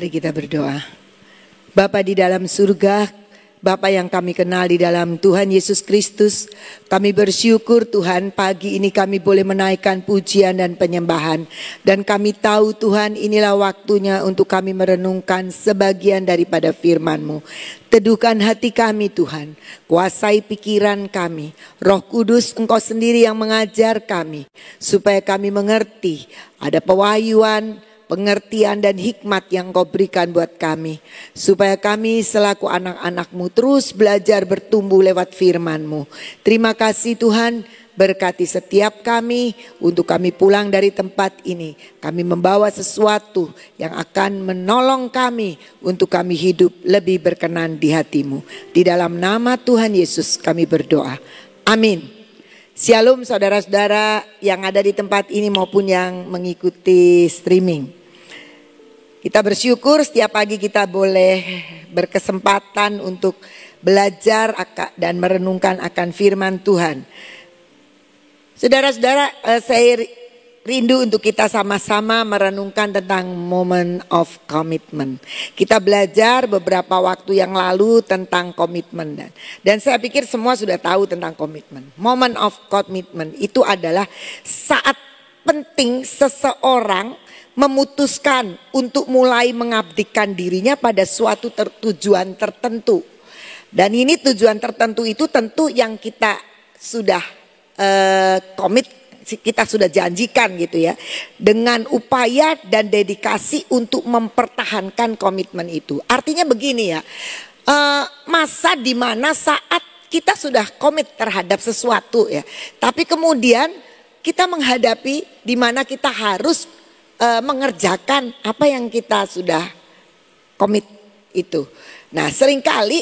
Mari kita berdoa. Bapa di dalam surga, Bapa yang kami kenal di dalam Tuhan Yesus Kristus, kami bersyukur Tuhan pagi ini kami boleh menaikkan pujian dan penyembahan. Dan kami tahu Tuhan inilah waktunya untuk kami merenungkan sebagian daripada firman-Mu. Teduhkan hati kami Tuhan, kuasai pikiran kami. Roh Kudus Engkau sendiri yang mengajar kami, supaya kami mengerti ada pewahyuan, pengertian dan hikmat yang Kau berikan buat kami. Supaya kami selaku anak-anak-Mu terus belajar bertumbuh lewat firman-Mu. Terima kasih Tuhan, berkati setiap kami untuk kami pulang dari tempat ini. Kami membawa sesuatu yang akan menolong kami untuk kami hidup lebih berkenan di hati-Mu. Di dalam nama Tuhan Yesus kami berdoa. Amin. Shalom saudara-saudara yang ada di tempat ini maupun yang mengikuti streaming. Kita bersyukur setiap pagi kita boleh berkesempatan untuk belajar dan merenungkan akan firman Tuhan. Saudara-saudara, saya rindu untuk kita sama-sama merenungkan tentang moment of commitment. Kita belajar beberapa waktu yang lalu tentang komitmen. Dan saya pikir semua sudah tahu tentang komitmen. Moment of commitment itu adalah saat penting seseorang memutuskan untuk mulai mengabdikan dirinya pada suatu tujuan tertentu. Dan ini tujuan tertentu itu tentu yang kita sudah komit, kita sudah janjikan gitu ya. Dengan upaya dan dedikasi untuk mempertahankan komitmen itu. Artinya begini ya, masa dimana saat kita sudah komit terhadap sesuatu ya. Tapi kemudian kita menghadapi dimana kita harus mengerjakan apa yang kita sudah komit itu. Nah seringkali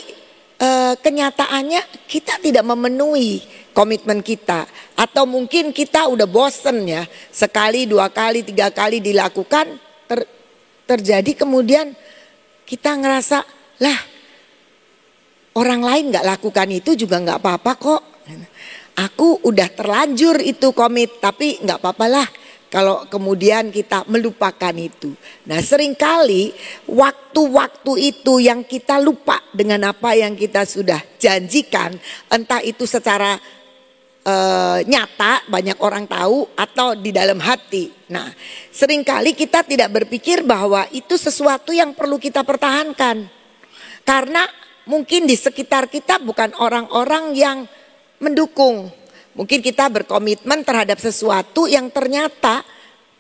kenyataannya kita tidak memenuhi komitmen kita. Atau mungkin kita udah bosen ya. Sekali, 2 kali, 3 kali dilakukan terjadi kemudian kita ngerasa lah orang lain gak lakukan itu juga gak apa-apa kok. Aku udah terlanjur itu komit tapi gak apa-apalah. Kalau kemudian kita melupakan itu. Nah seringkali waktu-waktu itu yang kita lupa dengan apa yang kita sudah janjikan. Entah itu secara nyata banyak orang tahu atau di dalam hati. Nah seringkali kita tidak berpikir bahwa itu sesuatu yang perlu kita pertahankan. Karena mungkin di sekitar kita bukan orang-orang yang mendukung. Mungkin kita berkomitmen terhadap sesuatu yang ternyata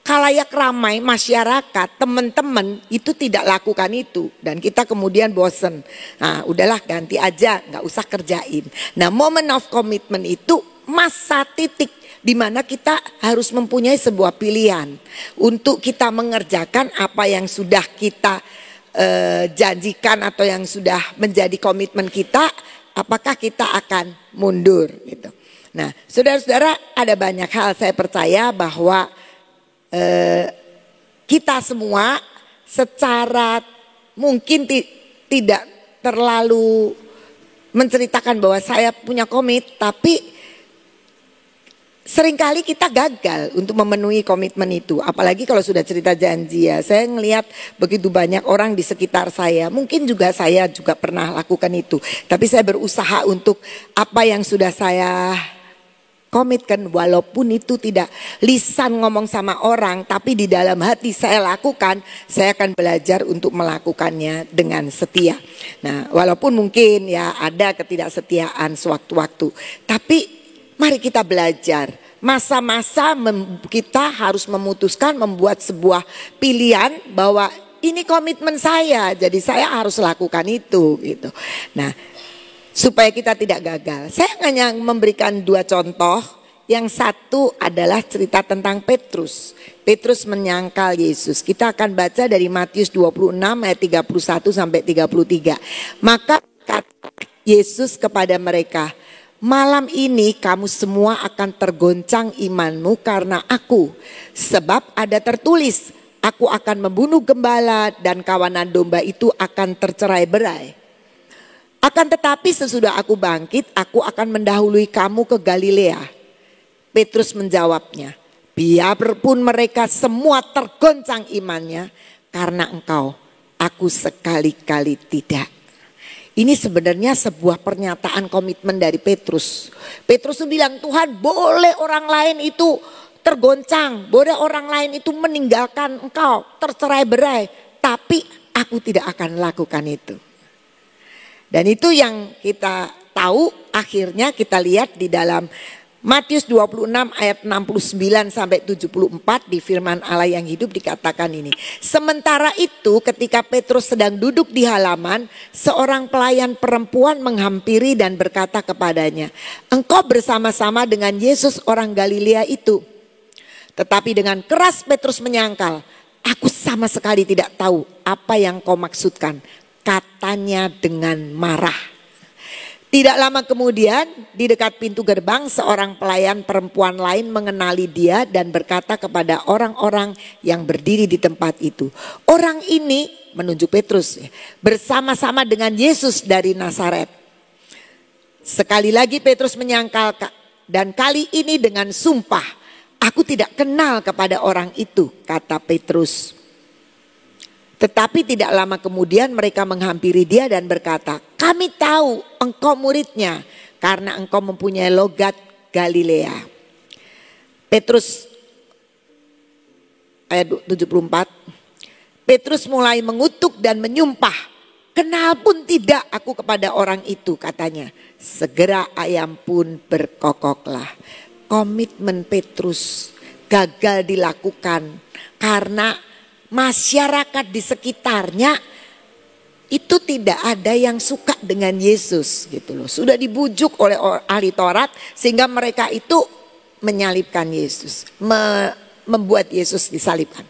khalayak ramai masyarakat, teman-teman itu tidak lakukan itu. Dan kita kemudian bosen. Nah udahlah ganti aja, gak usah kerjain. Nah moment of commitment itu masa titik di mana kita harus mempunyai sebuah pilihan. Untuk kita mengerjakan apa yang sudah kita janjikan atau yang sudah menjadi komitmen kita. Apakah kita akan mundur gitu. Nah saudara-saudara ada banyak hal saya percaya bahwa kita semua secara mungkin tidak terlalu menceritakan bahwa saya punya komit. Tapi seringkali kita gagal untuk memenuhi komitmen itu. Apalagi kalau sudah cerita janji ya. Saya ngelihat begitu banyak orang di sekitar saya. Mungkin juga saya juga pernah lakukan itu. Tapi saya berusaha untuk apa yang sudah saya komitkan, walaupun itu tidak lisan ngomong sama orang, tapi di dalam hati saya lakukan, saya akan belajar untuk melakukannya dengan setia. Nah, walaupun mungkin ya ada ketidaksetiaan sewaktu-waktu, tapi mari kita belajar. Masa-masa kita harus memutuskan membuat sebuah pilihan bahwa ini komitmen saya, jadi saya harus lakukan itu gitu. Nah, supaya kita tidak gagal. Saya hanya memberikan 2 contoh. Yang satu adalah cerita tentang Petrus. Petrus menyangkal Yesus. Kita akan baca dari Matius 26 ayat 31 sampai 33. Maka kata Yesus kepada mereka, malam ini kamu semua akan tergoncang imanmu karena aku. Sebab ada tertulis, aku akan membunuh gembala dan kawanan domba itu akan tercerai-berai. Akan tetapi sesudah aku bangkit, aku akan mendahului kamu ke Galilea. Petrus menjawabnya, biarpun mereka semua tergoncang imannya karena engkau, aku sekali-kali tidak. Ini sebenarnya sebuah pernyataan komitmen dari Petrus. Petrus itu bilang, Tuhan boleh orang lain itu tergoncang, boleh orang lain itu meninggalkan engkau, tercerai-berai, tapi aku tidak akan lakukan itu. Dan itu yang kita tahu, akhirnya kita lihat di dalam Matius 26 ayat 69 sampai 74 di firman Allah yang hidup dikatakan ini. Sementara itu ketika Petrus sedang duduk di halaman, seorang pelayan perempuan menghampiri dan berkata kepadanya, engkau bersama-sama dengan Yesus orang Galilea itu. Tetapi dengan keras Petrus menyangkal, aku sama sekali tidak tahu apa yang kau maksudkan, katanya dengan marah. Tidak lama kemudian di dekat pintu gerbang seorang pelayan perempuan lain mengenali dia dan berkata kepada orang-orang yang berdiri di tempat itu. Orang ini menunjuk Petrus bersama-sama dengan Yesus dari Nazaret. Sekali lagi Petrus menyangkal dan kali ini dengan sumpah, aku tidak kenal kepada orang itu, kata Petrus. Tetapi tidak lama kemudian mereka menghampiri dia dan berkata, kami tahu engkau muridnya karena engkau mempunyai logat Galilea. Petrus ayat 74. Petrus mulai mengutuk dan menyumpah, kenal pun tidak aku kepada orang itu, katanya. Segera ayam pun berkokoklah. Komitmen Petrus gagal dilakukan karena masyarakat di sekitarnya itu tidak ada yang suka dengan Yesus gitu loh. Sudah dibujuk oleh ahli Taurat sehingga mereka itu menyalibkan Yesus, membuat Yesus disalibkan.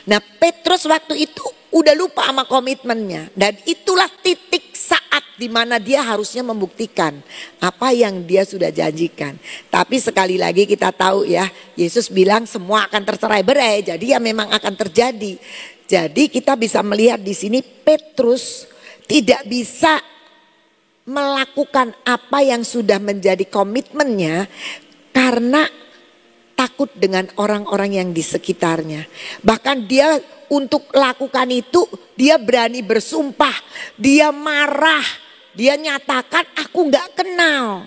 Nah, Petrus waktu itu udah lupa sama komitmennya dan itulah titik saat di mana dia harusnya membuktikan apa yang dia sudah janjikan. Tapi sekali lagi kita tahu ya, Yesus bilang semua akan tercerai-berai, jadi ya memang akan terjadi. Jadi kita bisa melihat di sini Petrus tidak bisa melakukan apa yang sudah menjadi komitmennya karena takut dengan orang-orang yang di sekitarnya. Bahkan dia untuk lakukan itu dia berani bersumpah, dia marah, dia nyatakan aku gak kenal.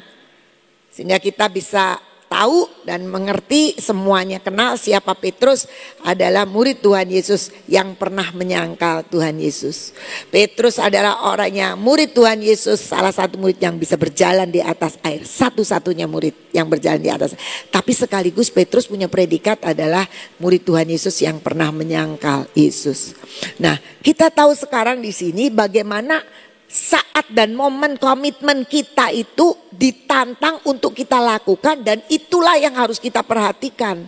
Sehingga kita bisa tahu dan mengerti semuanya kenal siapa Petrus adalah murid Tuhan Yesus yang pernah menyangkal Tuhan Yesus. Petrus adalah orangnya murid Tuhan Yesus, salah satu murid yang bisa berjalan di atas air, satu-satunya murid yang berjalan di atas. Tapi sekaligus Petrus punya predikat adalah murid Tuhan Yesus yang pernah menyangkal Yesus. Nah, kita tahu sekarang di sini bagaimana saat dan momen komitmen kita itu ditantang untuk kita lakukan dan itulah yang harus kita perhatikan.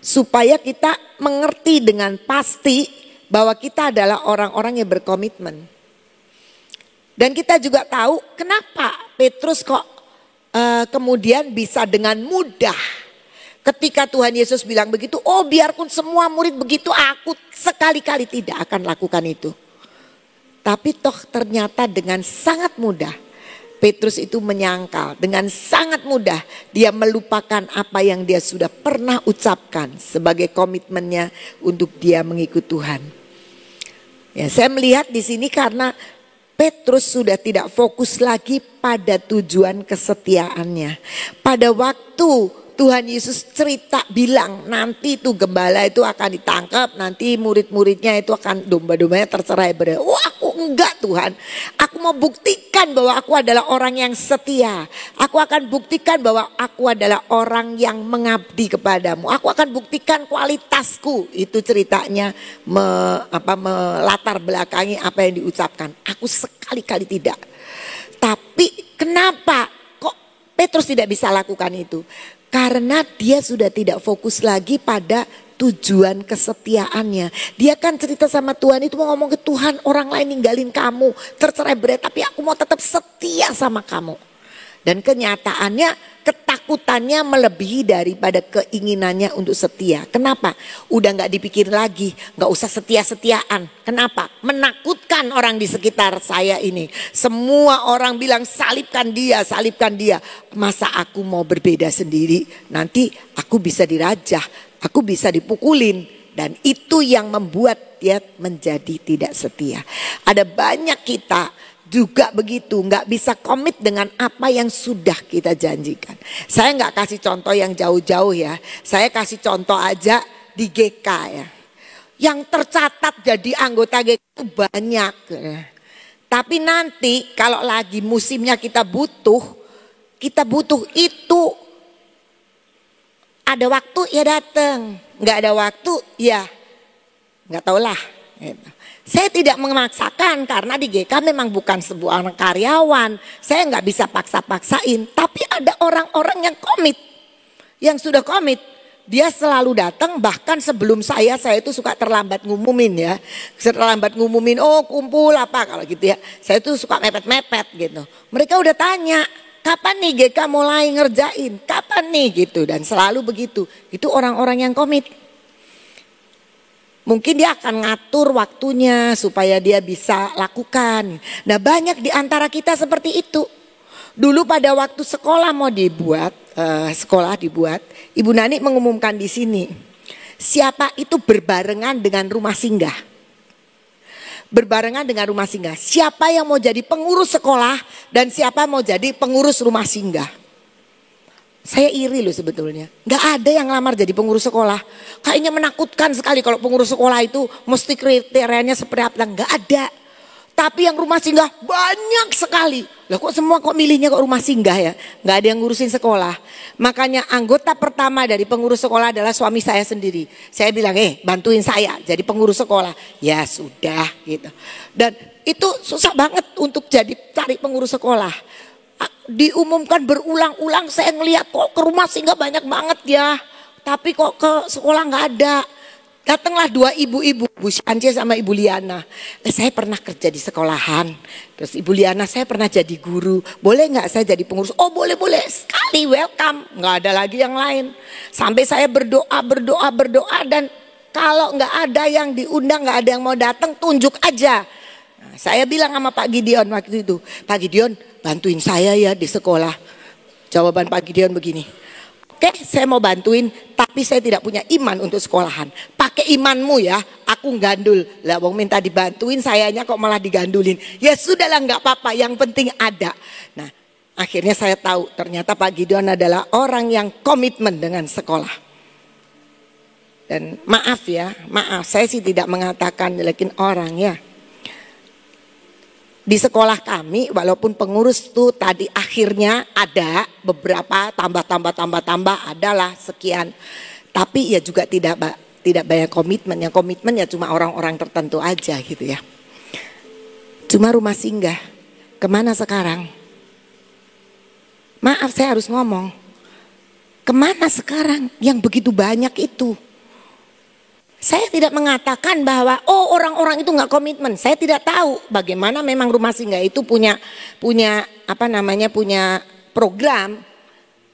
Supaya kita mengerti dengan pasti bahwa kita adalah orang-orang yang berkomitmen. Dan kita juga tahu kenapa Petrus kok kemudian bisa dengan mudah ketika Tuhan Yesus bilang begitu, oh biarpun semua murid begitu aku sekali-kali tidak akan lakukan itu. Tapi toh ternyata dengan sangat mudah Petrus itu menyangkal. Dengan sangat mudah dia melupakan apa yang dia sudah pernah ucapkan sebagai komitmennya untuk dia mengikut Tuhan. Ya, saya melihat di sini karena Petrus sudah tidak fokus lagi pada tujuan kesetiaannya. Pada waktu Tuhan Yesus cerita bilang nanti itu gembala itu akan ditangkap, nanti murid-muridnya itu akan domba-dombanya tercerai-berai. Oh aku enggak Tuhan, aku mau buktikan bahwa aku adalah orang yang setia. Aku akan buktikan bahwa aku adalah orang yang mengabdi kepadamu. Aku akan buktikan kualitasku. Itu ceritanya melatar belakangi apa yang diucapkan. Aku sekali-kali tidak. Tapi kenapa kok Petrus tidak bisa lakukan itu? Karena dia sudah tidak fokus lagi pada tujuan kesetiaannya. Dia kan cerita sama Tuhan itu mau ngomong ke Tuhan, orang lain ninggalin kamu, tercerai-berai, tapi aku mau tetap setia sama kamu. Dan kenyataannya ketakutannya melebihi daripada keinginannya untuk setia. Kenapa? Udah gak dipikir lagi, gak usah setia-setiaan. Kenapa? Menakutkan orang di sekitar saya ini. Semua orang bilang salibkan dia, salibkan dia. Masa aku mau berbeda sendiri? Nanti aku bisa dirajah, aku bisa dipukulin. Dan itu itu yang membuat dia menjadi tidak setia. Ada banyak kita juga begitu, nggak bisa komit dengan apa yang sudah kita janjikan. Saya nggak kasih contoh yang jauh-jauh ya, saya kasih contoh aja di GK ya. Yang tercatat jadi anggota GK itu banyak. Tapi nanti kalau lagi musimnya kita butuh itu, ada waktu ya datang, nggak ada waktu ya nggak tahulah. Saya tidak memaksakan karena di GK memang bukan sebuah karyawan. Saya nggak bisa paksa-paksain. Tapi ada orang-orang yang komit, yang sudah komit. Dia selalu datang, bahkan sebelum saya itu suka terlambat ngumumin ya. Terlambat ngumumin, oh kumpul apa kalau gitu ya. Saya tuh suka mepet-mepet gitu. Mereka udah tanya, kapan nih GK mulai ngerjain? Kapan nih gitu, dan selalu begitu. Itu orang-orang yang komit. Mungkin dia akan ngatur waktunya supaya dia bisa lakukan. Nah, banyak di antara kita seperti itu. Dulu pada waktu sekolah mau dibuat, Ibu Nani mengumumkan di sini, siapa itu berbarengan dengan rumah singgah. Berbarengan dengan rumah singgah. Siapa yang mau jadi pengurus sekolah dan siapa mau jadi pengurus rumah singgah. Saya iri loh sebetulnya. Gak ada yang lamar jadi pengurus sekolah. Kayaknya menakutkan sekali kalau pengurus sekolah itu mesti kriterianya seperti apa. Gak ada. Tapi yang rumah singgah banyak sekali. Lah kok semua kok milihnya kok rumah singgah ya. Gak ada yang ngurusin sekolah. Makanya anggota pertama dari pengurus sekolah adalah suami saya sendiri. Saya bilang bantuin saya jadi pengurus sekolah. Ya sudah gitu. Dan itu susah banget untuk jadi cari pengurus sekolah. Diumumkan berulang-ulang, saya ngelihat kok ke rumah singgah banyak banget ya, tapi kok ke sekolah nggak ada. Datanglah dua ibu-ibu, Bu Syance sama Ibu Liana. Saya pernah kerja di sekolahan. Terus Ibu Liana, saya pernah jadi guru. Boleh nggak saya jadi pengurus? Oh boleh sekali, welcome. Nggak ada lagi yang lain. Sampai saya berdoa dan kalau nggak ada yang diundang, nggak ada yang mau datang, tunjuk aja. Nah, saya bilang sama Pak Gideon waktu itu, Pak Gideon bantuin saya ya di sekolah. Jawaban Pak Gideon begini, oke saya mau bantuin tapi saya tidak punya iman untuk sekolahan. Pakai imanmu ya, aku gandul. Lah wong minta dibantuin sayanya kok malah digandulin. Ya sudahlah nggak apa-apa, yang penting ada. Nah akhirnya saya tahu ternyata Pak Gideon adalah orang yang komitmen dengan sekolah. Dan maaf saya sih tidak mengatakan jelekin orang ya. Di sekolah kami walaupun pengurus tuh tadi akhirnya ada beberapa tambah adalah sekian. Tapi ya juga tidak banyak komitmen. Yang komitmen ya cuma orang-orang tertentu aja gitu ya. Cuma rumah singgah. Kemana sekarang? Maaf saya harus ngomong. Kemana sekarang yang begitu banyak itu? Saya tidak mengatakan bahwa orang-orang itu nggak komitmen. Saya tidak tahu bagaimana memang rumah singgah itu punya program.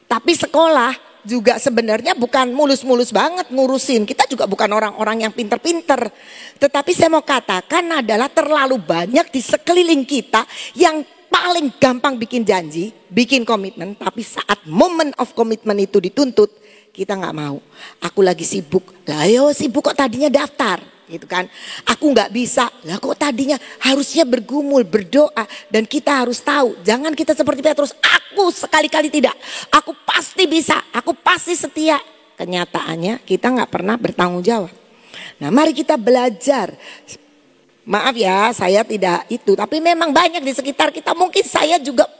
Tapi sekolah juga sebenarnya bukan mulus-mulus banget ngurusin. Kita juga bukan orang-orang yang pinter-pinter. Tetapi saya mau katakan adalah terlalu banyak di sekeliling kita yang paling gampang bikin janji, bikin komitmen. Tapi saat moment of commitment itu dituntut, kita nggak mau. Aku lagi sibuk. Lah yo sibuk kok tadinya daftar, gitu kan? Aku nggak bisa. Lah kok tadinya harusnya bergumul, berdoa, dan kita harus tahu. Jangan kita seperti Petrus. Aku sekali-kali tidak. Aku pasti bisa. Aku pasti setia. Kenyataannya kita nggak pernah bertanggung jawab. Nah, mari kita belajar. Maaf ya, saya tidak itu. Tapi memang banyak di sekitar kita. Mungkin saya juga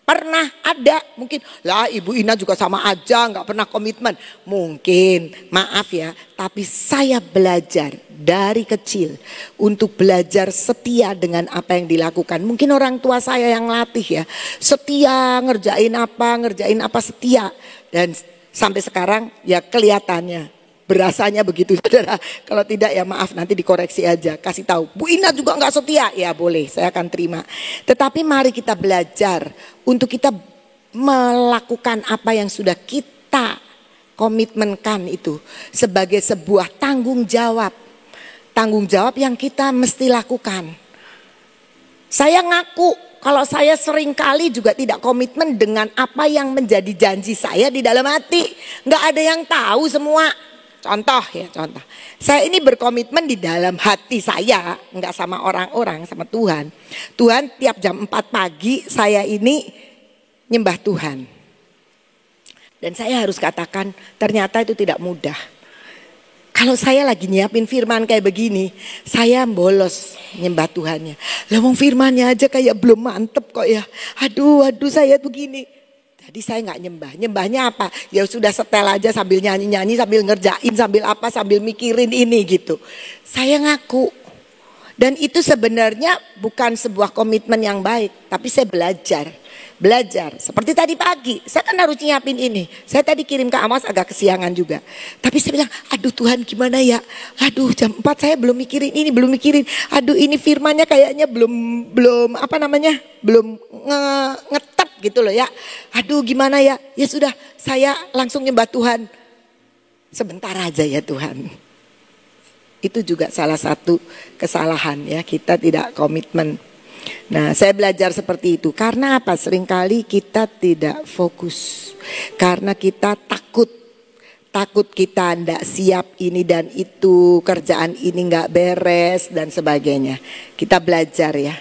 pernah ada, mungkin lah Ibu Ina juga sama aja nggak pernah komitmen. Mungkin, maaf ya, tapi saya belajar dari kecil untuk belajar setia dengan apa yang dilakukan. Mungkin orang tua saya yang latih ya, setia ngerjain apa setia. Dan sampai sekarang ya kelihatannya berasanya begitu saudara. Kalau tidak ya maaf nanti dikoreksi aja. Kasih tahu Bu Ina juga nggak setia. Ya boleh saya akan terima. Tetapi mari kita belajar untuk kita melakukan apa yang sudah kita komitmenkan itu. Sebagai sebuah tanggung jawab. Tanggung jawab yang kita mesti lakukan. Saya ngaku kalau saya sering kali juga tidak komitmen dengan apa yang menjadi janji saya di dalam hati. Nggak ada yang tahu semua. contoh ya, contoh. Saya ini berkomitmen di dalam hati saya, enggak sama orang-orang, sama Tuhan. Tuhan tiap jam 4 pagi saya ini nyembah Tuhan. Dan saya harus katakan ternyata itu tidak mudah. Kalau saya lagi nyiapin firman kayak begini, saya bolos nyembah Tuhannya. Lah wong firmannya aja kayak belum mantep kok ya. Aduh saya begini. Jadi saya nggak nyembah. Nyembahnya apa? Ya sudah setel aja sambil nyanyi-nyanyi, sambil ngerjain, sambil apa, sambil mikirin ini gitu. Saya ngaku. Dan itu sebenarnya bukan sebuah komitmen yang baik. Tapi saya belajar. Seperti tadi pagi, saya kan harus nyiapin ini. Saya tadi kirim ke Amos agak kesiangan juga. Tapi saya bilang, aduh Tuhan gimana ya? Aduh jam 4 saya belum mikirin ini, belum mikirin. Aduh ini firmannya kayaknya belum apa namanya? Belum ngetep gitu loh ya. Aduh gimana ya? Ya sudah, saya langsung nyembah Tuhan. Sebentar aja ya Tuhan. Itu juga salah satu kesalahan ya, kita tidak komitmen. Nah, saya belajar seperti itu. Karena apa? Seringkali kita tidak fokus. Karena kita takut kita tidak siap ini dan itu, kerjaan ini nggak beres dan sebagainya. Kita belajar ya.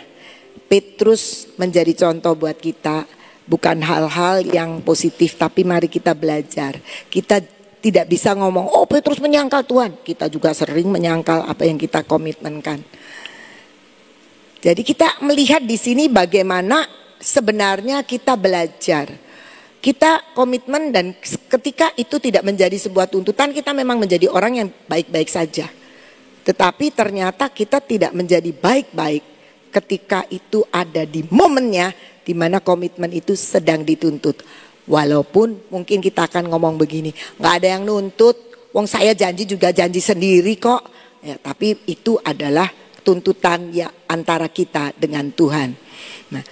Petrus menjadi contoh buat kita. Bukan hal-hal yang positif, tapi mari kita belajar. Kita tidak bisa ngomong, oh Petrus menyangkal Tuhan. Kita juga sering menyangkal apa yang kita komitmenkan. Jadi kita melihat di sini bagaimana sebenarnya kita belajar. Kita komitmen dan ketika itu tidak menjadi sebuah tuntutan, kita memang menjadi orang yang baik-baik saja. Tetapi ternyata kita tidak menjadi baik-baik ketika itu ada di momennya di mana komitmen itu sedang dituntut. Walaupun mungkin kita akan ngomong begini, nggak ada yang nuntut, wong saya janji juga janji sendiri kok. Ya, tapi itu adalah tuntutan ya antara kita dengan Tuhan. Nah,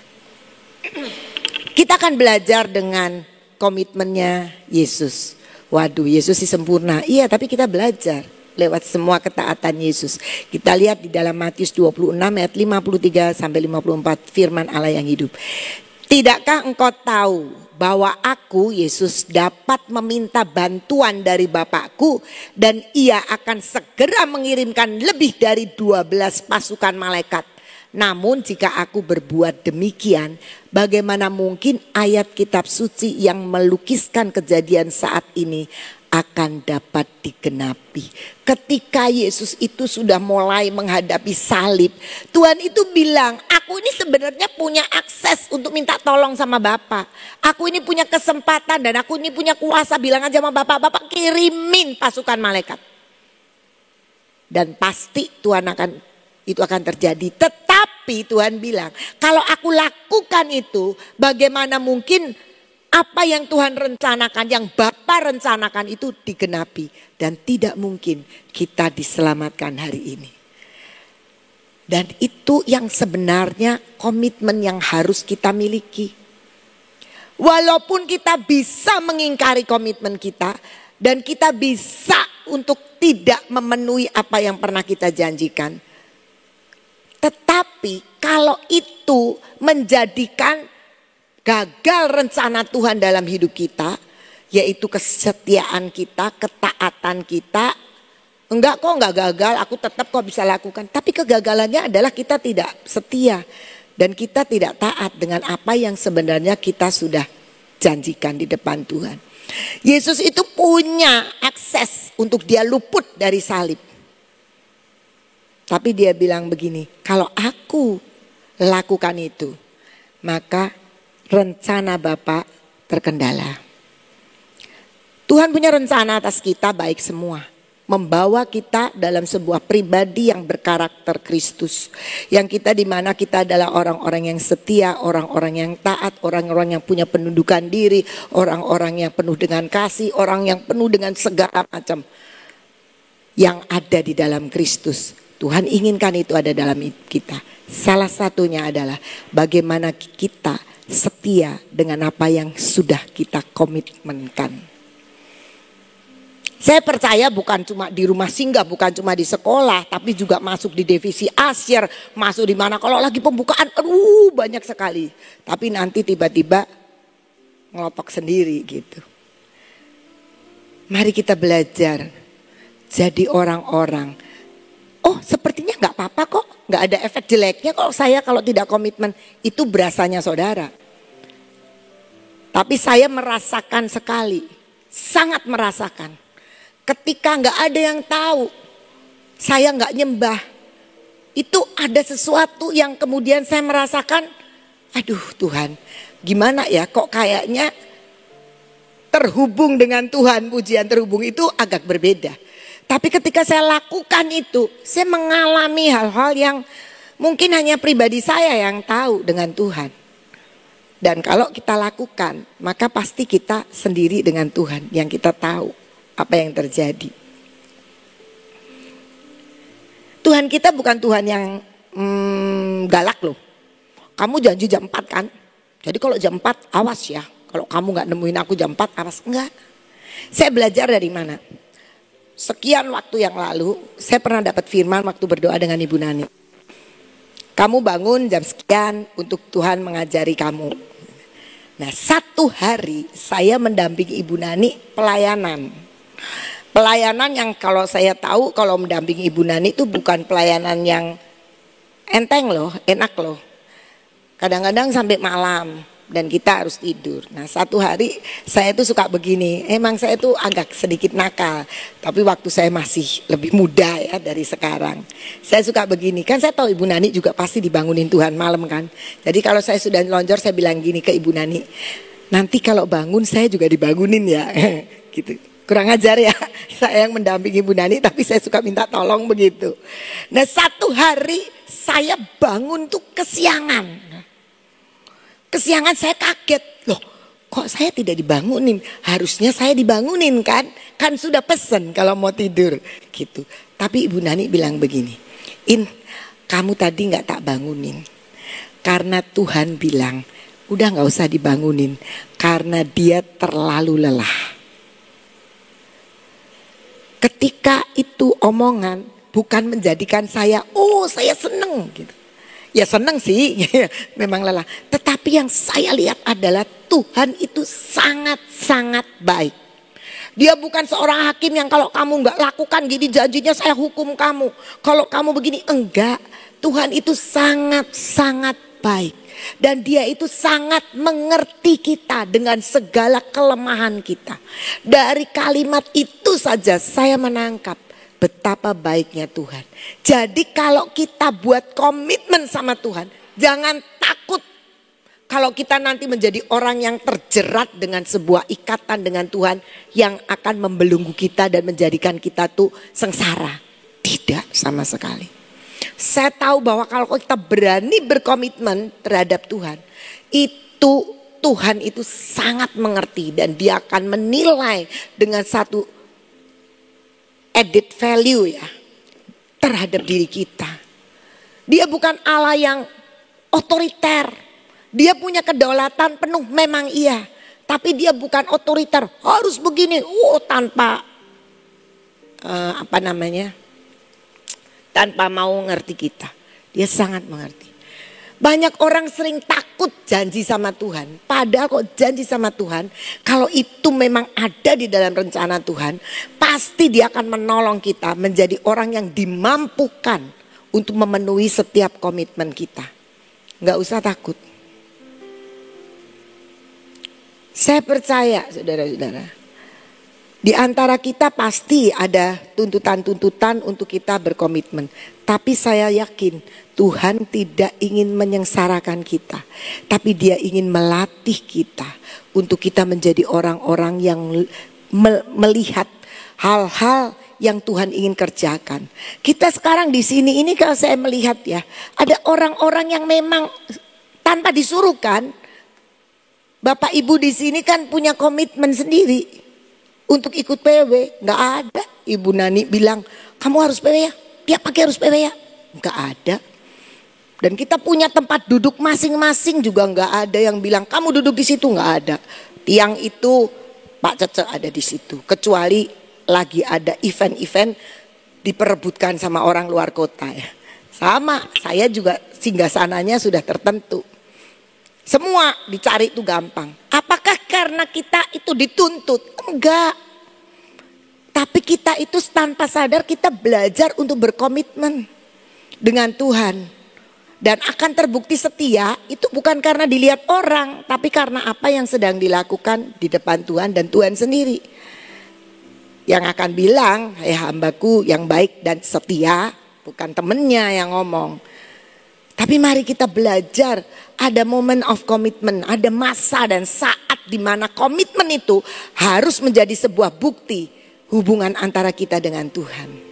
kita akan belajar dengan komitmennya Yesus. Waduh, Yesus sih sempurna. Iya, tapi kita belajar lewat semua ketaatan Yesus. Kita lihat di dalam Matius 26 ayat 53 sampai 54 firman Allah yang hidup. Tidakkah engkau tahu bahwa aku Yesus dapat meminta bantuan dari Bapakku dan ia akan segera mengirimkan lebih dari 12 pasukan malaikat. Namun jika aku berbuat demikian, bagaimana mungkin ayat kitab suci yang melukiskan kejadian saat ini akan dapat digenapi. Ketika Yesus itu sudah mulai menghadapi salib, Tuhan itu bilang, aku ini sebenarnya punya akses untuk minta tolong sama Bapa. Aku ini punya kesempatan dan aku ini punya kuasa, bilang aja sama Bapa, Bapak kirimin pasukan malaikat. Dan pasti Tuhan itu akan terjadi. Tetapi Tuhan bilang, kalau aku lakukan itu, bagaimana mungkin apa yang Tuhan rencanakan, yang Bapa rencanakan itu digenapi. Dan tidak mungkin kita diselamatkan hari ini. Dan itu yang sebenarnya komitmen yang harus kita miliki. Walaupun kita bisa mengingkari komitmen kita. Dan kita bisa untuk tidak memenuhi apa yang pernah kita janjikan. Tetapi kalau itu menjadikan gagal rencana Tuhan dalam hidup kita, yaitu kesetiaan kita, ketaatan kita. Enggak kok, enggak gagal, aku tetap kok bisa lakukan. Tapi kegagalannya adalah kita tidak setia dan kita tidak taat dengan apa yang sebenarnya kita sudah janjikan di depan Tuhan. Yesus itu punya akses untuk dia luput dari salib. Tapi dia bilang begini, kalau aku lakukan itu, maka rencana Bapa terkendala. Tuhan punya rencana atas kita baik semua. Membawa kita dalam sebuah pribadi yang berkarakter Kristus. Yang kita di mana kita adalah orang-orang yang setia, orang-orang yang taat, orang-orang yang punya penundukan diri, orang-orang yang penuh dengan kasih, orang yang penuh dengan segala macam yang ada di dalam Kristus. Tuhan inginkan itu ada dalam kita. Salah satunya adalah bagaimana kita setia dengan apa yang sudah kita komitmenkan. Saya percaya bukan cuma di rumah singgah, bukan cuma di sekolah, tapi juga masuk di divisi asyir, masuk di mana kalau lagi pembukaan, banyak sekali. Tapi nanti tiba-tiba ngelotok sendiri gitu. Mari kita belajar jadi orang-orang, oh sepertinya nggak apa-apa kok, nggak ada efek jeleknya kok saya kalau tidak komitmen. Itu berasanya saudara. Tapi saya merasakan sekali, sangat merasakan. Ketika nggak ada yang tahu, saya nggak nyembah. Itu ada sesuatu yang kemudian saya merasakan, aduh Tuhan, gimana ya kok kayaknya terhubung dengan Tuhan, pujian terhubung itu agak berbeda. Tapi ketika saya lakukan itu, saya mengalami hal-hal yang mungkin hanya pribadi saya yang tahu dengan Tuhan. Dan kalau kita lakukan, maka pasti kita sendiri dengan Tuhan yang kita tahu apa yang terjadi. Tuhan kita bukan Tuhan yang galak loh. Kamu janji jam 4 kan? Jadi kalau jam 4 awas ya. Kalau kamu gak nemuin aku jam 4 awas. Enggak. Saya belajar dari mana? Sekian waktu yang lalu saya pernah dapat firman waktu berdoa dengan Ibu Nani. Kamu bangun jam sekian untuk Tuhan mengajari kamu. Nah, satu hari saya mendampingi Ibu Nani pelayanan. Pelayanan yang kalau saya tahu kalau mendampingi Ibu Nani itu bukan pelayanan yang enteng loh, enak loh. Kadang-kadang sampai malam dan kita harus tidur. Nah, satu hari saya tuh suka begini. Emang saya tuh agak sedikit nakal, tapi waktu saya masih lebih muda ya dari sekarang. Saya suka begini. Kan saya tahu Ibu Nani juga pasti dibangunin Tuhan malam kan. Jadi kalau saya sudah lonjor saya bilang gini ke Ibu Nani, nanti kalau bangun saya juga dibangunin ya. Gitu. Kurang ajar ya. Saya yang mendampingi Ibu Nani tapi saya suka minta tolong begitu. Nah, satu hari saya bangun tuh kesiangan. Kesiangan saya kaget, loh kok saya tidak dibangunin, harusnya saya dibangunin kan sudah pesen kalau mau tidur gitu. Tapi Ibu Nani bilang begini, kamu tadi gak tak bangunin karena Tuhan bilang udah gak usah dibangunin karena dia terlalu lelah. Ketika itu omongan bukan menjadikan saya, oh saya seneng gitu. Ya senang sih, memang lelah. Tetapi yang saya lihat adalah Tuhan itu sangat-sangat baik. Dia bukan seorang hakim yang kalau kamu nggak lakukan gini janjinya saya hukum kamu. Kalau kamu begini, enggak. Tuhan itu sangat-sangat baik. Dan dia itu sangat mengerti kita dengan segala kelemahan kita. Dari kalimat itu saja saya menangkap betapa baiknya Tuhan. Jadi kalau kita buat komitmen sama Tuhan, jangan takut kalau kita nanti menjadi orang yang terjerat dengan sebuah ikatan dengan Tuhan yang akan membelenggu kita dan menjadikan kita tuh sengsara. Tidak sama sekali. Saya tahu bahwa kalau kita berani berkomitmen terhadap Tuhan, itu Tuhan itu sangat mengerti dan dia akan menilai dengan satu added value ya terhadap diri kita. Dia bukan Allah yang otoriter. Dia punya kedaulatan penuh memang iya. Tapi dia bukan otoriter. Harus begini. Tanpa tanpa mau ngerti kita. Dia sangat mengerti. Banyak orang sering takut janji sama Tuhan. Padahal kok janji sama Tuhan, kalau itu memang ada di dalam rencana Tuhan, pasti dia akan menolong kita menjadi orang yang dimampukan untuk memenuhi setiap komitmen kita. Gak usah takut. Saya percaya saudara-saudara, di antara kita pasti ada tuntutan-tuntutan untuk kita berkomitmen. Tapi saya yakin Tuhan tidak ingin menyengsarakan kita. Tapi dia ingin melatih kita untuk kita menjadi orang-orang yang melihat hal-hal yang Tuhan ingin kerjakan. Kita sekarang di sini ini kalau saya melihat ya, ada orang-orang yang memang tanpa disuruh kan. Bapak Ibu di sini kan punya komitmen sendiri untuk ikut PW. Nggak ada. Ibu Nani bilang kamu harus PW ya. Tiap pagi harus PW ya. Nggak ada. Dan kita punya tempat duduk masing-masing juga nggak ada yang bilang kamu duduk di situ, nggak ada. Tiang itu Pak Cece ada di situ. Kecuali lagi ada event-event diperebutkan sama orang luar kota ya. Sama, saya juga singgasananya sudah tertentu. Semua dicari itu gampang. Apakah karena kita itu dituntut? Enggak. Tapi kita itu tanpa sadar kita belajar untuk berkomitmen dengan Tuhan. Dan akan terbukti setia itu bukan karena dilihat orang, tapi karena apa yang sedang dilakukan di depan Tuhan dan Tuhan sendiri. Yang akan bilang, hambaku yang baik dan setia, bukan temennya yang ngomong. Tapi mari kita belajar, ada moment of commitment, ada masa dan saat di mana komitmen itu harus menjadi sebuah bukti hubungan antara kita dengan Tuhan.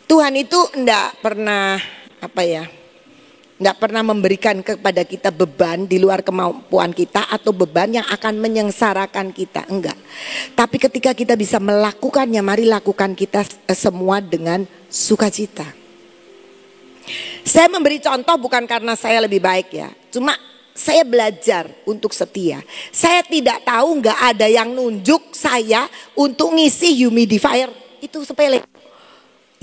Tuhan itu enggak pernah enggak pernah memberikan kepada kita beban di luar kemampuan kita atau beban yang akan menyengsarakan kita, enggak. Tapi ketika kita bisa melakukannya, mari lakukan kita semua dengan sukacita. Saya memberi contoh bukan karena saya lebih baik ya, cuma saya belajar untuk setia. Saya tidak tahu enggak ada yang nunjuk saya untuk ngisi humidifier, itu sepele.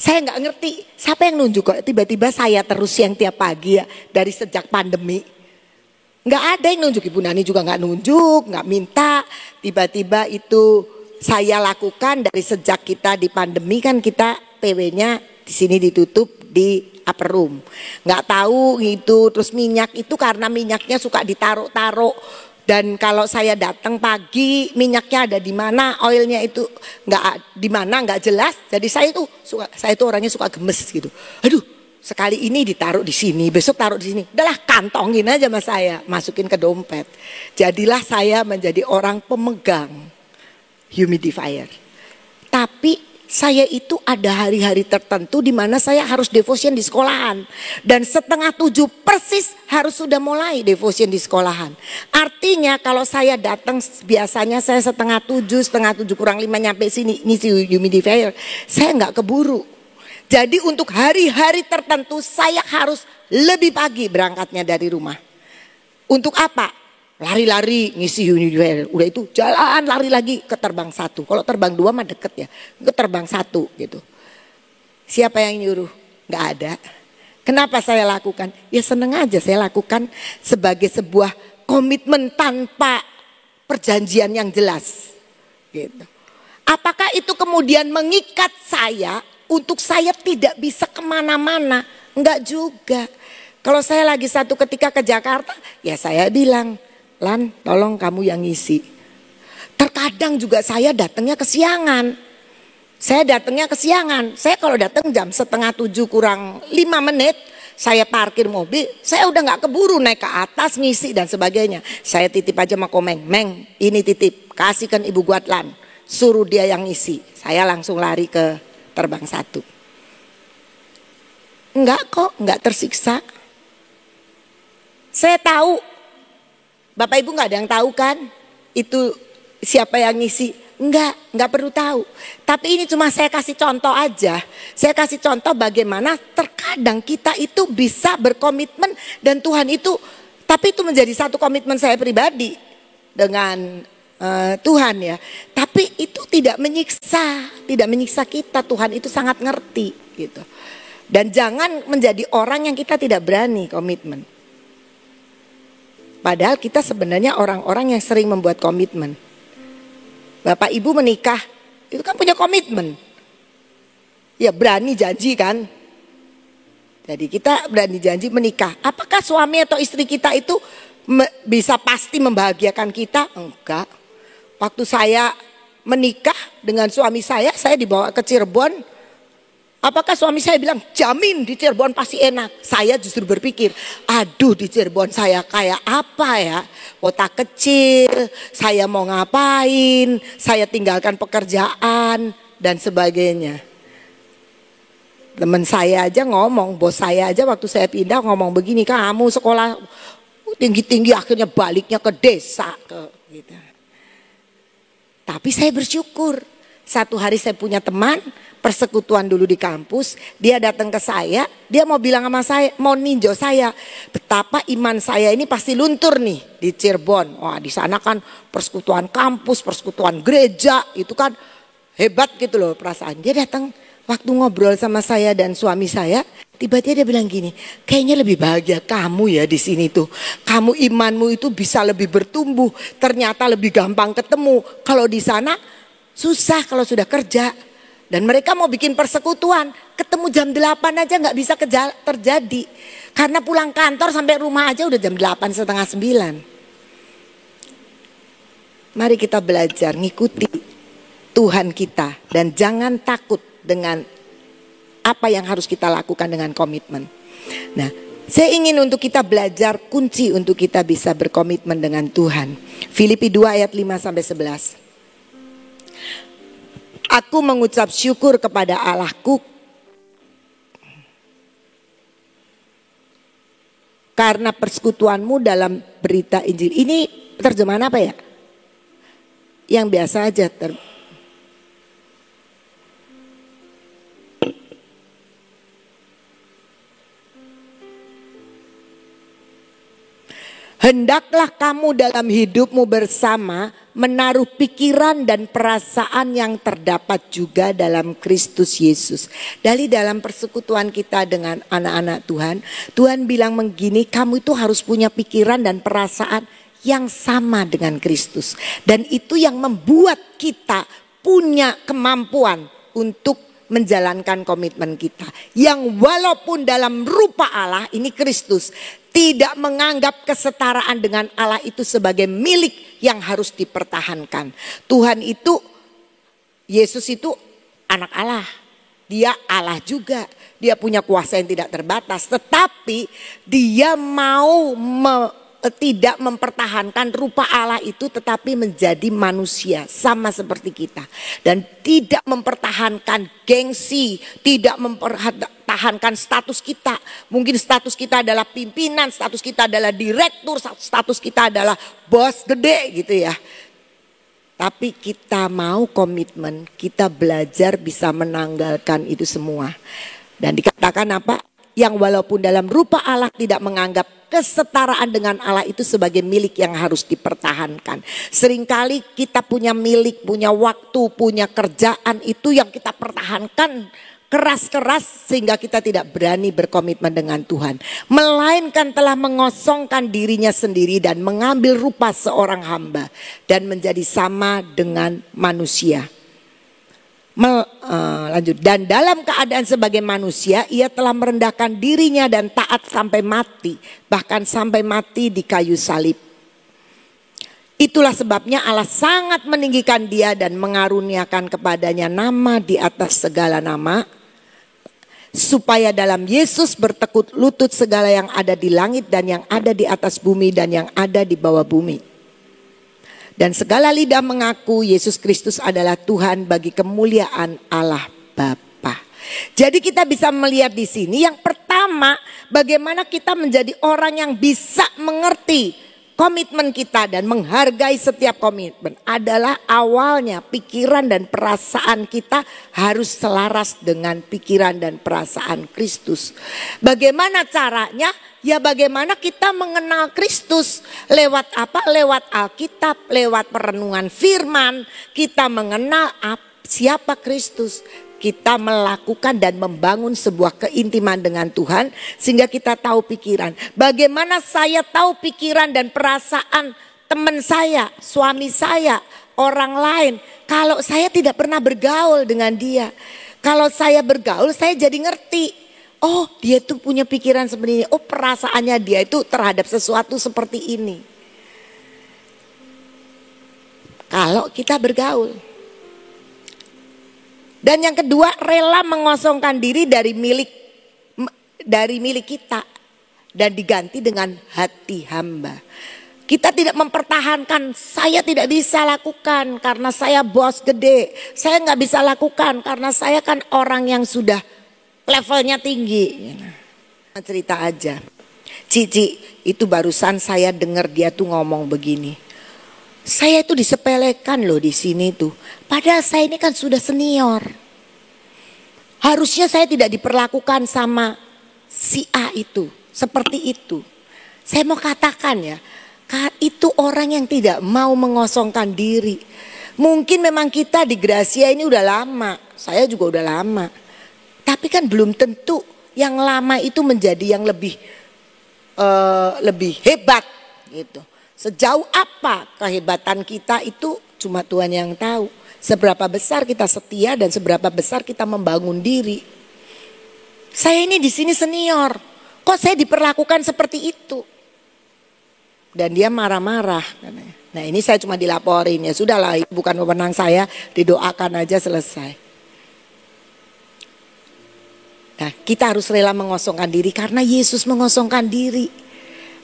Saya nggak ngerti siapa yang nunjuk kok tiba-tiba saya terus yang tiap pagi ya dari sejak pandemi. Nggak ada yang nunjuk, Ibu Nani juga nggak nunjuk, nggak minta. Tiba-tiba itu saya lakukan dari sejak kita di pandemi kan kita PW-nya di sini ditutup di upper room. Nggak tahu gitu, terus minyak itu karena minyaknya suka ditaruh-taruh. Dan kalau saya datang pagi minyaknya ada di mana, oilnya itu nggak di mana nggak jelas. Jadi saya itu orangnya suka gemes gitu. Aduh, sekali ini ditaruh di sini, besok taruh di sini. Udahlah kantongin aja sama saya, masukin ke dompet. Jadilah saya menjadi orang pemegang humidifier. Tapi saya itu ada hari-hari tertentu di mana saya harus devotion di sekolahan. Dan 6:30 persis harus sudah mulai devotion di sekolahan. Artinya kalau saya datang biasanya saya 6:30, 6:30 kurang 5 nyampe sini ngisi humidifier. Saya nggak keburu. Jadi untuk hari-hari tertentu saya harus lebih pagi berangkatnya dari rumah. Untuk apa? Lari-lari ngisi humidifier. Udah itu jalan lari lagi ke terbang 1. Kalau terbang 2 mah deket ya. Ke terbang 1 gitu. Siapa yang nyuruh? Gak ada. Kenapa saya lakukan? Ya seneng aja saya lakukan sebagai sebuah komitmen tanpa perjanjian yang jelas. Gitu. Apakah itu kemudian mengikat saya untuk saya tidak bisa kemana-mana? Enggak juga. Kalau saya lagi satu ketika ke Jakarta, ya saya bilang, Lan, tolong kamu yang ngisi. Terkadang juga saya datangnya kesiangan. Saya kalau datang jam 6:30 kurang 5 menit, saya parkir mobil, saya udah gak keburu naik ke atas ngisi dan sebagainya. Saya titip aja sama Komeng, Meng ini titip, kasihkan Ibu Guatlan, suruh dia yang ngisi. Saya langsung lari ke terbang 1. Enggak kok, enggak tersiksa. Saya tahu. Bapak Ibu gak ada yang tahu kan itu siapa yang ngisi? Enggak perlu tahu. Tapi ini cuma saya kasih contoh aja. Saya kasih contoh bagaimana terkadang kita itu bisa berkomitmen dan Tuhan itu, tapi itu menjadi satu komitmen saya pribadi dengan Tuhan ya. Tapi itu tidak menyiksa kita. Tuhan itu sangat ngerti gitu. Dan jangan menjadi orang yang kita tidak berani komitmen. Padahal kita sebenarnya orang-orang yang sering membuat komitmen. Bapak Ibu menikah, itu kan punya komitmen. Ya berani janji kan. Jadi kita berani janji menikah. Apakah suami atau istri kita itu bisa pasti membahagiakan kita? Enggak. Waktu saya menikah dengan suami saya dibawa ke Cirebon. Apakah suami saya bilang, jamin di Cirebon pasti enak. Saya justru berpikir, aduh di Cirebon saya kayak apa ya. Kota kecil, saya mau ngapain, saya tinggalkan pekerjaan dan sebagainya. Teman saya aja ngomong, bos saya aja waktu saya pindah ngomong begini, kamu sekolah tinggi-tinggi akhirnya baliknya ke desa. Gitu. Tapi saya bersyukur, satu hari saya punya teman, persekutuan dulu di kampus, dia datang ke saya, dia mau bilang sama saya, mau ninjau saya, betapa iman saya ini pasti luntur nih di Cirebon. Wah di sana kan persekutuan kampus, persekutuan gereja, itu kan hebat gitu loh perasaan. Dia datang, Waktu ngobrol sama saya dan suami saya, tiba-tiba dia bilang gini, kayaknya lebih bahagia kamu ya di sini tuh. Kamu imanmu itu bisa lebih bertumbuh, ternyata lebih gampang ketemu. Kalau di sana susah kalau sudah kerja. Dan mereka mau bikin persekutuan, ketemu jam 8 aja nggak bisa terjadi. Karena pulang kantor sampai rumah aja udah jam 8 setengah 9. Mari kita belajar ngikuti Tuhan kita dan jangan takut dengan apa yang harus kita lakukan dengan komitmen. Nah, saya ingin untuk kita belajar kunci untuk kita bisa berkomitmen dengan Tuhan. Filipi 2 ayat 5 sampai 11. Aku mengucap syukur kepada Allahku karena persekutuanmu dalam berita Injil. Ini terjemahan apa ya? Yang biasa aja Hendaklah kamu dalam hidupmu bersama menaruh pikiran dan perasaan yang terdapat juga dalam Kristus Yesus. Dari dalam persekutuan kita dengan anak-anak Tuhan, Tuhan bilang begini, kamu itu harus punya pikiran dan perasaan yang sama dengan Kristus. Dan itu yang membuat kita punya kemampuan untuk menjalankan komitmen kita. Yang walaupun dalam rupa Allah, ini Kristus, tidak menganggap kesetaraan dengan Allah itu sebagai milik yang harus dipertahankan. Tuhan itu, Yesus itu anak Allah. Dia Allah juga. Dia punya kuasa yang tidak terbatas. Tetapi dia mau tidak mempertahankan rupa Allah itu, tetapi menjadi manusia sama seperti kita. Dan tidak mempertahankan gengsi, tidak mempertahankan status kita. Mungkin status kita adalah pimpinan, status kita adalah direktur, status kita adalah bos gede gitu ya. Tapi kita mau komitmen, kita belajar bisa menanggalkan itu semua. Dan dikatakan apa? Yang walaupun dalam rupa Allah tidak menganggap kesetaraan dengan Allah itu sebagai milik yang harus dipertahankan. Seringkali kita punya milik, punya waktu, punya kerjaan itu yang kita pertahankan keras-keras sehingga kita tidak berani berkomitmen dengan Tuhan. Melainkan telah mengosongkan dirinya sendiri dan mengambil rupa seorang hamba dan menjadi sama dengan manusia. Lanjut, dan dalam keadaan sebagai manusia ia telah merendahkan dirinya dan taat sampai mati, bahkan sampai mati di kayu salib. Itulah sebabnya Allah sangat meninggikan dia dan mengaruniakan kepadanya nama di atas segala nama, supaya dalam Yesus bertekuk lutut segala yang ada di langit dan yang ada di atas bumi dan yang ada di bawah bumi. Dan segala lidah mengaku Yesus Kristus adalah Tuhan bagi kemuliaan Allah Bapa. Jadi kita bisa melihat di sini yang pertama, bagaimana kita menjadi orang yang bisa mengerti komitmen kita dan menghargai setiap komitmen adalah awalnya pikiran dan perasaan kita harus selaras dengan pikiran dan perasaan Kristus. Bagaimana caranya? Ya bagaimana kita mengenal Kristus, lewat apa? Lewat Alkitab, lewat perenungan firman, kita mengenal siapa Kristus. Kita melakukan dan membangun sebuah keintiman dengan Tuhan sehingga kita tahu pikiran. Bagaimana saya tahu pikiran dan perasaan teman saya, suami saya, orang lain. Kalau saya tidak pernah bergaul dengan dia. Kalau saya bergaul saya jadi ngerti. Oh dia tuh punya pikiran seperti ini. Oh perasaannya dia itu terhadap sesuatu seperti ini. Kalau kita bergaul. Dan yang kedua, rela mengosongkan diri dari milik kita. Dan diganti dengan hati hamba. Kita tidak mempertahankan, saya tidak bisa lakukan karena saya bos gede. Saya gak bisa lakukan karena saya kan orang yang sudah levelnya tinggi. Cerita aja. Cici, itu barusan saya dengar dia tuh ngomong begini. Saya itu disepelekan loh di sini tuh. Padahal saya ini kan sudah senior. Harusnya saya tidak diperlakukan sama si A itu. Seperti itu. Saya mau katakan ya. Itu orang yang tidak mau mengosongkan diri. Mungkin memang kita di Gracia ini udah lama. Saya juga udah lama. Tapi kan belum tentu yang lama itu menjadi yang lebih hebat gitu. Sejauh apa kehebatan kita itu cuma Tuhan yang tahu. Seberapa besar kita setia dan seberapa besar kita membangun diri. Saya ini di sini senior, kok saya diperlakukan seperti itu? Dan dia marah-marah. Nah ini saya cuma dilaporin, ya sudahlah, bukan wewenang saya, didoakan aja selesai. Nah kita harus rela mengosongkan diri karena Yesus mengosongkan diri.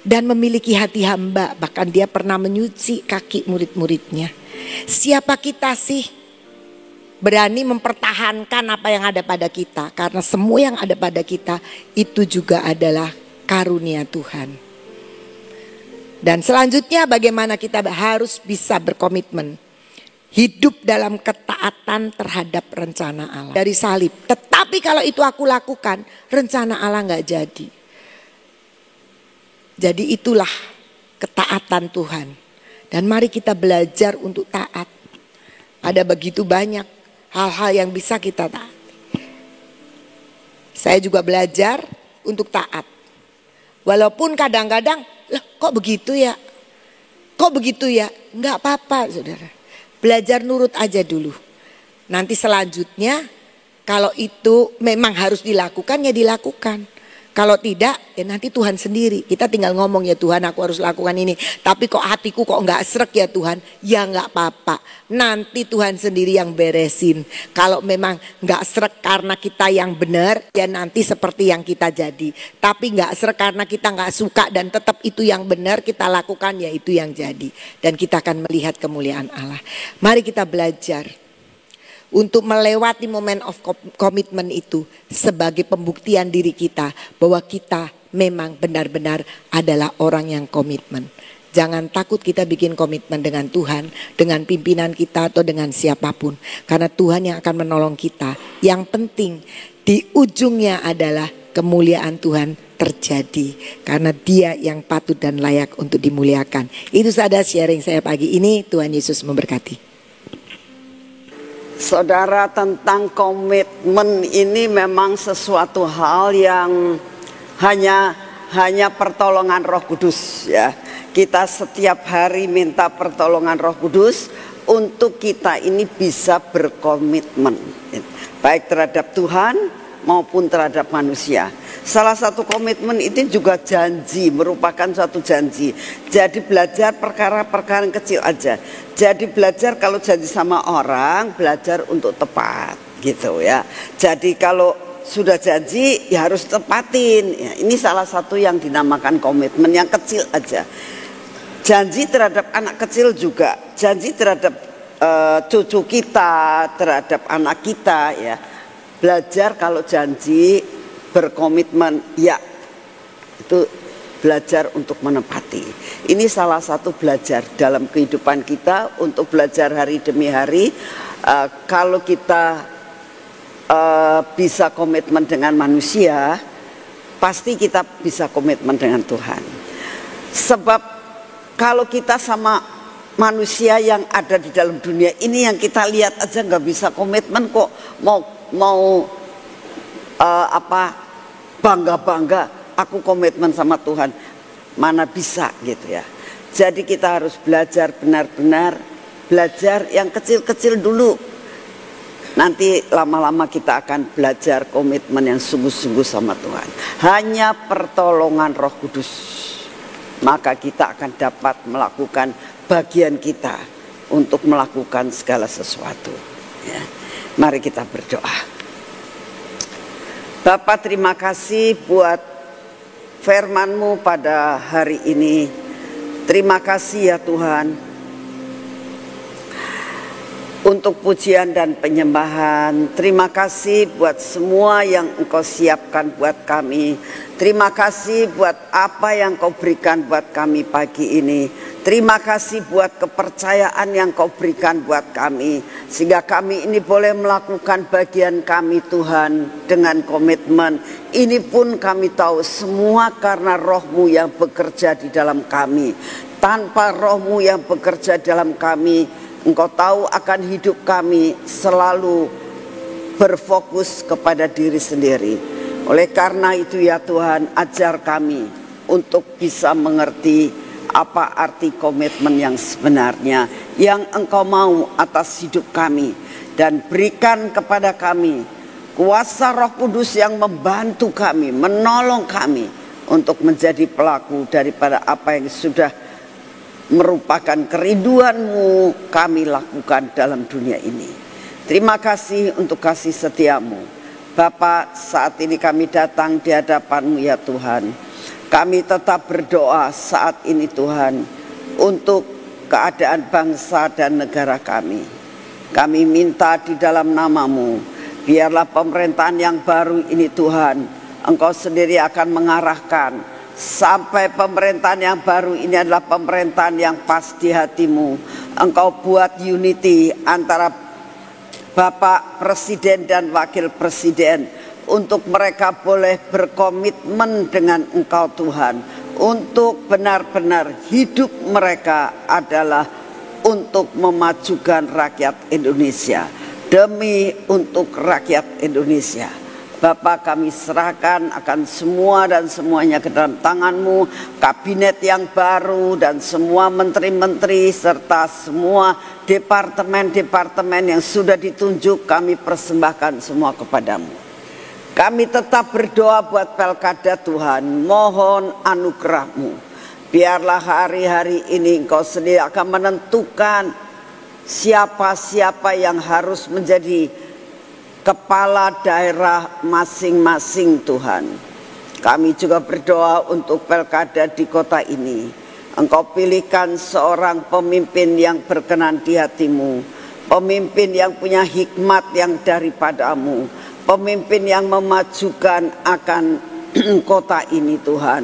Dan memiliki hati hamba, bahkan dia pernah menyuci kaki murid-muridnya. Siapa kita sih berani mempertahankan apa yang ada pada kita? Karena semua yang ada pada kita itu juga adalah karunia Tuhan. Dan selanjutnya bagaimana kita harus bisa berkomitmen. Hidup dalam ketaatan terhadap rencana Allah. Dari salib. Tetapi kalau itu aku lakukan, rencana Allah gak jadi. Jadi itulah ketaatan Tuhan. Dan mari kita belajar untuk taat. Ada begitu banyak hal-hal yang bisa kita taat. Saya juga belajar untuk taat. Walaupun kadang-kadang, loh kok begitu ya? Kok begitu ya? Enggak apa-apa saudara. Belajar nurut aja dulu. Nanti selanjutnya kalau itu memang harus dilakukan ya dilakukan. Kalau tidak ya nanti Tuhan sendiri. Kita tinggal ngomong ya Tuhan aku harus lakukan ini. Tapi kok hatiku kok gak srek ya Tuhan. Ya gak apa-apa. Nanti Tuhan sendiri yang beresin. Kalau memang gak srek karena kita yang benar. Ya nanti seperti yang kita jadi. Tapi gak srek karena kita gak suka. Dan tetap itu yang benar kita lakukan. Ya itu yang jadi. Dan kita akan melihat kemuliaan Allah. Mari kita belajar. Untuk melewati moment of commitment itu sebagai pembuktian diri kita bahwa kita memang benar-benar adalah orang yang komitmen. Jangan takut kita bikin komitmen dengan Tuhan, dengan pimpinan kita atau dengan siapapun. Karena Tuhan yang akan menolong kita. Yang penting di ujungnya adalah kemuliaan Tuhan terjadi. Karena dia yang patut dan layak untuk dimuliakan. Itu saja sharing saya pagi ini. Tuhan Yesus memberkati. Saudara, tentang komitmen ini memang sesuatu hal yang hanya pertolongan Roh Kudus ya. Kita setiap hari minta pertolongan Roh Kudus untuk kita ini bisa berkomitmen baik terhadap Tuhan maupun terhadap manusia. Salah satu komitmen itu juga janji, merupakan suatu janji. Jadi belajar perkara-perkara yang kecil aja. Jadi belajar kalau janji sama orang, belajar untuk tepat gitu ya. Jadi kalau sudah janji ya harus tepatin ya, ini salah satu yang dinamakan komitmen yang kecil aja. Janji terhadap anak kecil juga, janji terhadap cucu kita, terhadap anak kita ya. Belajar kalau janji berkomitmen ya itu belajar untuk menepati. Ini salah satu belajar dalam kehidupan kita untuk belajar hari demi hari. Kalau kita bisa komitmen dengan manusia, pasti kita bisa komitmen dengan Tuhan. Sebab kalau kita sama manusia yang ada di dalam dunia ini yang kita lihat aja nggak bisa komitmen, kok mau bangga aku komitmen sama Tuhan, mana bisa gitu ya. Jadi kita harus belajar benar-benar, belajar yang kecil-kecil dulu. Nanti lama-lama kita akan belajar komitmen yang sungguh-sungguh sama Tuhan. Hanya pertolongan Roh Kudus, maka kita akan dapat melakukan bagian kita untuk melakukan segala sesuatu ya. Mari kita berdoa. Bapa, terima kasih buat firman-Mu pada hari ini. Terima kasih ya Tuhan untuk pujian dan penyembahan. Terima kasih buat semua yang Engkau siapkan buat kami. Terima kasih buat apa yang Kau berikan buat kami pagi ini. Terima kasih buat kepercayaan yang Kau berikan buat kami. Sehingga kami ini boleh melakukan bagian kami Tuhan dengan komitmen. Ini pun kami tahu semua karena Roh-Mu yang bekerja di dalam kami. Tanpa Roh-Mu yang bekerja dalam kami, Engkau tahu akan hidup kami selalu berfokus kepada diri sendiri. Oleh karena itu ya Tuhan, ajar kami untuk bisa mengerti apa arti komitmen yang sebenarnya yang Engkau mau atas hidup kami, dan berikan kepada kami kuasa Roh Kudus yang membantu kami, menolong kami untuk menjadi pelaku daripada apa yang sudah merupakan kerinduan-Mu kami lakukan dalam dunia ini. Terima kasih untuk kasih setiamu Bapa. Saat ini kami datang di hadapan-Mu ya Tuhan. Kami tetap berdoa saat ini Tuhan untuk keadaan bangsa dan negara kami. Kami minta di dalam nama-Mu, biarlah pemerintahan yang baru ini Tuhan, Engkau sendiri akan mengarahkan sampai pemerintahan yang baru ini adalah pemerintahan yang pas di hati-Mu. Engkau buat unity antara Bapak Presiden dan Wakil Presiden, untuk mereka boleh berkomitmen dengan Engkau Tuhan, untuk benar-benar hidup mereka adalah untuk memajukan rakyat Indonesia, demi untuk rakyat Indonesia. Bapa, kami serahkan akan semua dan semuanya ke dalam tangan-Mu, kabinet yang baru dan semua menteri-menteri serta semua departemen-departemen yang sudah ditunjuk, kami persembahkan semua kepada-Mu. Kami tetap berdoa buat Pilkada Tuhan, mohon anugerah-Mu. Biarlah hari-hari ini Engkau sendiri akan menentukan siapa-siapa yang harus menjadi kepala daerah masing-masing Tuhan. Kami juga berdoa untuk Pilkada di kota ini. Engkau pilihkan seorang pemimpin yang berkenan di hati-Mu, pemimpin yang punya hikmat yang daripada-Mu, pemimpin yang memajukan akan kota ini Tuhan.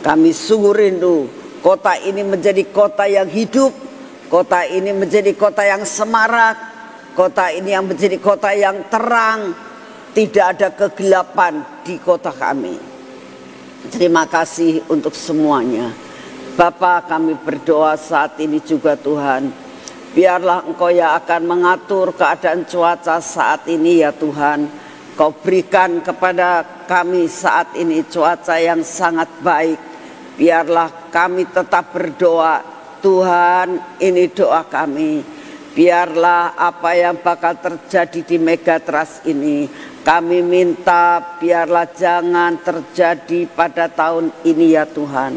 Kami sungguh rindu kota ini menjadi kota yang hidup, kota ini menjadi kota yang semarak, kota ini yang menjadi kota yang terang, tidak ada kegelapan di kota kami. Terima kasih untuk semuanya. Bapa, kami berdoa saat ini juga Tuhan, biarlah Engkau yang akan mengatur keadaan cuaca saat ini ya Tuhan. Kau berikan kepada kami saat ini cuaca yang sangat baik. Biarlah kami tetap berdoa Tuhan, ini doa kami. Biarlah apa yang bakal terjadi di Megatrust ini, kami minta biarlah jangan terjadi pada tahun ini ya Tuhan.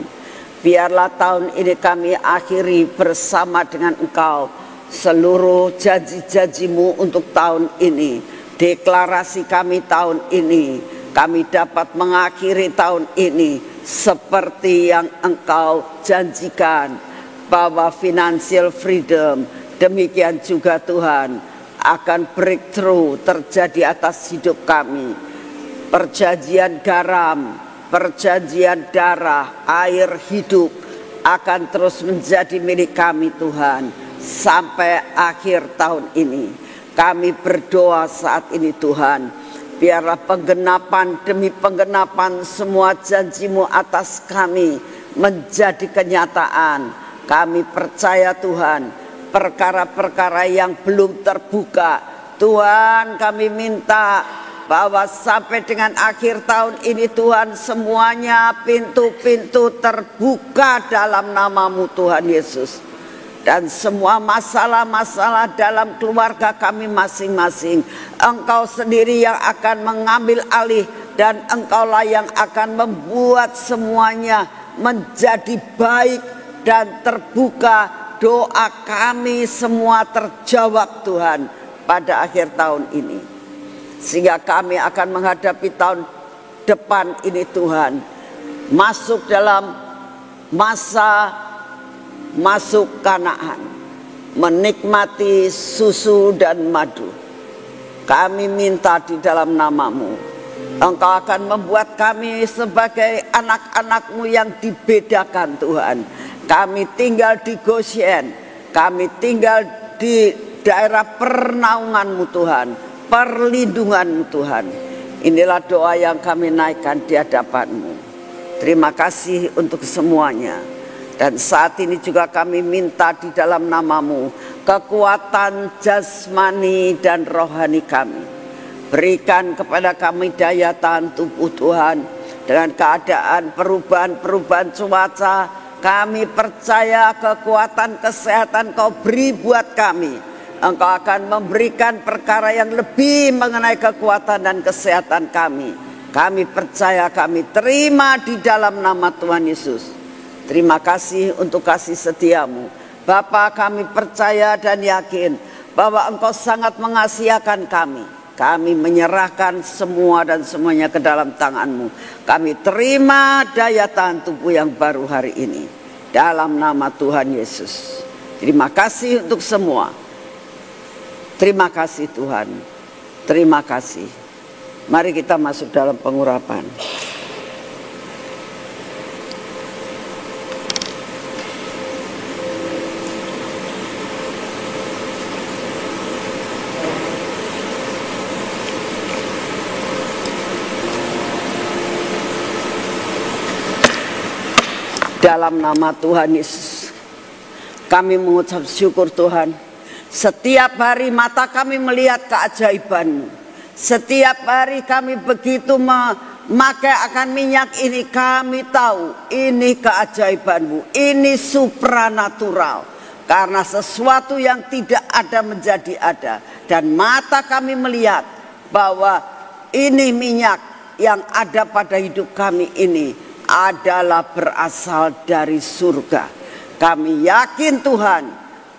Biarlah tahun ini kami akhiri bersama dengan Engkau seluruh janji-janji-Mu untuk tahun ini. Deklarasi kami tahun ini, kami dapat mengakhiri tahun ini seperti yang Engkau janjikan, bahwa financial freedom, demikian juga Tuhan akan breakthrough terjadi atas hidup kami. Perjanjian garam, perjanjian darah, air hidup akan terus menjadi milik kami Tuhan sampai akhir tahun ini. Kami berdoa saat ini Tuhan, biarlah penggenapan demi penggenapan semua janji-Mu atas kami menjadi kenyataan. Kami percaya Tuhan, perkara-perkara yang belum terbuka, Tuhan kami minta bahwa sampai dengan akhir tahun ini Tuhan, semuanya pintu-pintu terbuka dalam nama-Mu Tuhan Yesus. Dan semua masalah-masalah dalam keluarga kami masing-masing, Engkau sendiri yang akan mengambil alih, dan Engkaulah yang akan membuat semuanya menjadi baik dan terbuka. Doa kami semua terjawab Tuhan pada akhir tahun ini, sehingga kami akan menghadapi tahun depan ini Tuhan, masuk dalam masa masuk Kanaan, menikmati susu dan madu. Kami minta di dalam nama-Mu, Engkau akan membuat kami sebagai anak-anak-Mu yang dibedakan Tuhan. Kami tinggal di Goshen, kami tinggal di daerah pernaungan-Mu Tuhan, perlindungan-Mu Tuhan. Inilah doa yang kami naikkan di hadapan-Mu. Terima kasih untuk semuanya. Dan saat ini juga kami minta di dalam nama-Mu kekuatan jasmani dan rohani kami. Berikan kepada kami daya tahan tubuh Tuhan. Dengan keadaan perubahan-perubahan cuaca, kami percaya kekuatan kesehatan Kau beri buat kami. Engkau akan memberikan perkara yang lebih mengenai kekuatan dan kesehatan kami. Kami percaya, kami terima di dalam nama Tuhan Yesus. Terima kasih untuk kasih setiamu. Bapa, kami percaya dan yakin bahwa Engkau sangat mengasihakan kami. Kami menyerahkan semua dan semuanya ke dalam tangan-Mu. Kami terima daya tahan tubuh yang baru hari ini. Dalam nama Tuhan Yesus. Terima kasih untuk semua. Terima kasih Tuhan. Terima kasih. Mari kita masuk dalam pengurapan. Dalam nama Tuhan Yesus, kami mengucap syukur Tuhan. Setiap hari mata kami melihat keajaiban-Mu. Setiap hari kami begitu memakai akan minyak ini, kami tahu ini keajaiban-Mu. Ini supranatural. Karena sesuatu yang tidak ada menjadi ada. Dan mata kami melihat bahwa ini minyak yang ada pada hidup kami ini adalah berasal dari surga. Kami yakin Tuhan,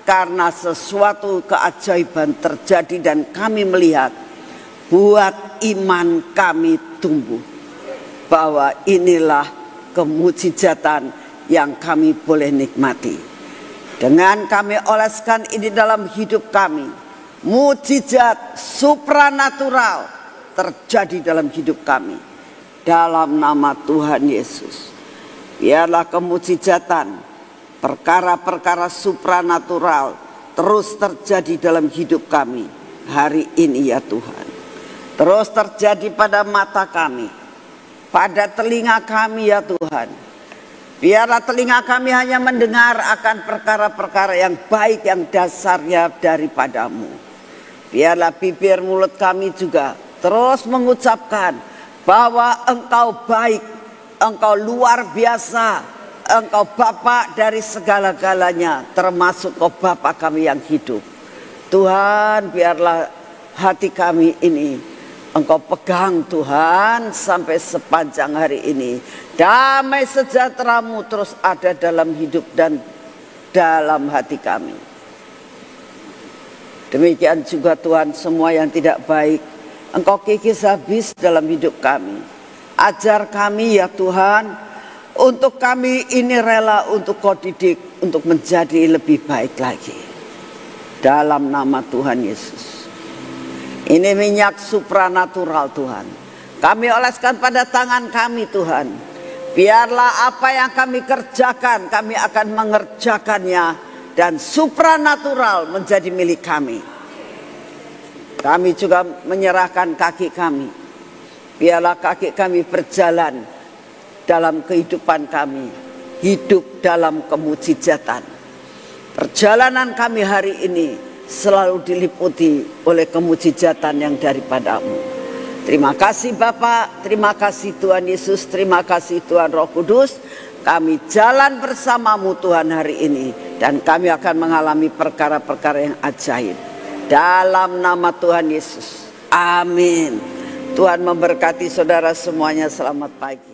karena sesuatu keajaiban terjadi dan kami melihat, buat iman kami tumbuh bahwa inilah kemujizatan yang kami boleh nikmati. Dengan kami oleskan ini dalam hidup kami, mujizat supranatural terjadi dalam hidup kami. Dalam nama Tuhan Yesus, biarlah kemujizatan, perkara-perkara supranatural terus terjadi dalam hidup kami hari ini ya Tuhan. Terus terjadi pada mata kami, pada telinga kami ya Tuhan. Biarlah telinga kami hanya mendengar akan perkara-perkara yang baik yang dasarnya daripadamu. Biarlah bibir mulut kami juga terus mengucapkan bahwa Engkau baik, Engkau luar biasa, Engkau Bapa dari segala-galanya, termasuk Engkau Bapa kami yang hidup. Tuhan, biarlah hati kami ini Engkau pegang Tuhan sampai sepanjang hari ini. Damai sejahtera-Mu terus ada dalam hidup dan dalam hati kami. Demikian juga Tuhan, semua yang tidak baik Engkau kikis habis dalam hidup kami. Ajar kami ya Tuhan, untuk kami ini rela untuk Kau didik, untuk menjadi lebih baik lagi. Dalam nama Tuhan Yesus. Ini minyak supranatural Tuhan. Kami oleskan pada tangan kami Tuhan. Biarlah apa yang kami kerjakan, kami akan mengerjakannya. Dan supranatural menjadi milik kami. Kami juga menyerahkan kaki kami. Biarlah kaki kami berjalan dalam kehidupan kami. Hidup dalam kemujizatan. Perjalanan kami hari ini selalu diliputi oleh kemujizatan yang daripada-Mu. Terima kasih Bapa, terima kasih Tuhan Yesus, terima kasih Tuhan Roh Kudus. Kami jalan bersama-Mu Tuhan hari ini. Dan kami akan mengalami perkara-perkara yang ajaib. Dalam nama Tuhan Yesus. Amin. Tuhan memberkati saudara semuanya. Selamat pagi.